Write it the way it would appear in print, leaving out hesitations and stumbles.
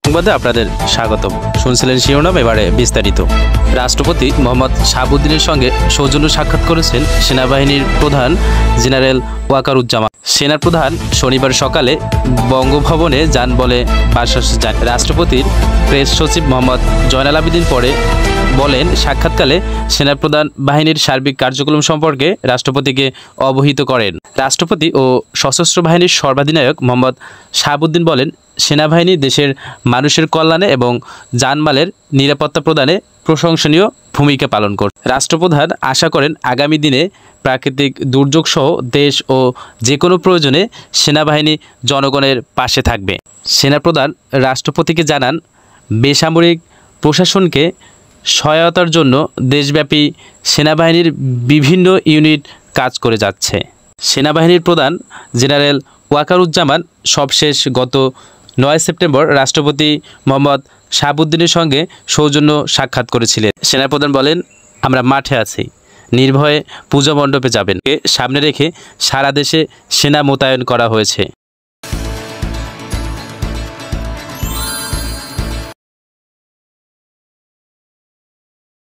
সংবাদে আপনাদের স্বাগতম। শুনছিলেন শিরোনাম, এবারে বিস্তারিত। রাষ্ট্রপতি মোহাম্মদ শাহাবুদ্দিনের সঙ্গে সৌজন্য সাক্ষাৎ করেছেন সেনাবাহিনীর প্রধান জেনারেল ওয়াকারুজ্জামান। সেনাপ্রধান শনিবার সকালে বঙ্গভবনে যান বলে আশ্বাস দেন। রাষ্ট্রপতির প্রেস সচিব মোহাম্মদ জয়নাল আবেদিন পরে বলেন, সাক্ষাৎকালে সেনাপ্রধান বাহিনীর সার্বিক কার্যক্রম সম্পর্কে রাষ্ট্রপতিকে অবহিত করেন। রাষ্ট্রপতি ও সশস্ত্র বাহিনীর সর্বাধিনায়ক মোহাম্মদ শাহাবুদ্দিন বলেন, সেনাবাহিনী দেশের মানুষের কল্যাণে এবং জানমালের নিরাপত্তা প্রদানে প্রশংসনীয় ভূমিকা পালন করে। রাষ্ট্রপ্রধান আশা করেন আগামী দিনে প্রাকৃতিক দুর্যোগসহ দেশ ও যে কোনো প্রয়োজনে সেনাবাহিনী জনগণের পাশে থাকবে। সেনাপ্রধান রাষ্ট্রপতিকে জানান, বেসামরিক প্রশাসনকে সহায়তার জন্য দেশব্যাপী সেনাবাহিনীর বিভিন্ন ইউনিট কাজ করে যাচ্ছে। সেনাবাহিনীর প্রধান জেনারেল ওয়াকারুজ্জামান সবশেষ গত 9 সেপ্টেম্বর রাষ্ট্রপতি মোহাম্মদ শাহাবুদ্দিনের সঙ্গে সৌজন্য সাক্ষাৎ করেছিলেন। সেনাপ্রধান বলেন, আমরা মাঠে আছি, নির্ভয়ে পূজা মণ্ডপে যাবেন। সামনে রেখে সারা দেশে সেনা মোতায়েন করা হয়েছে।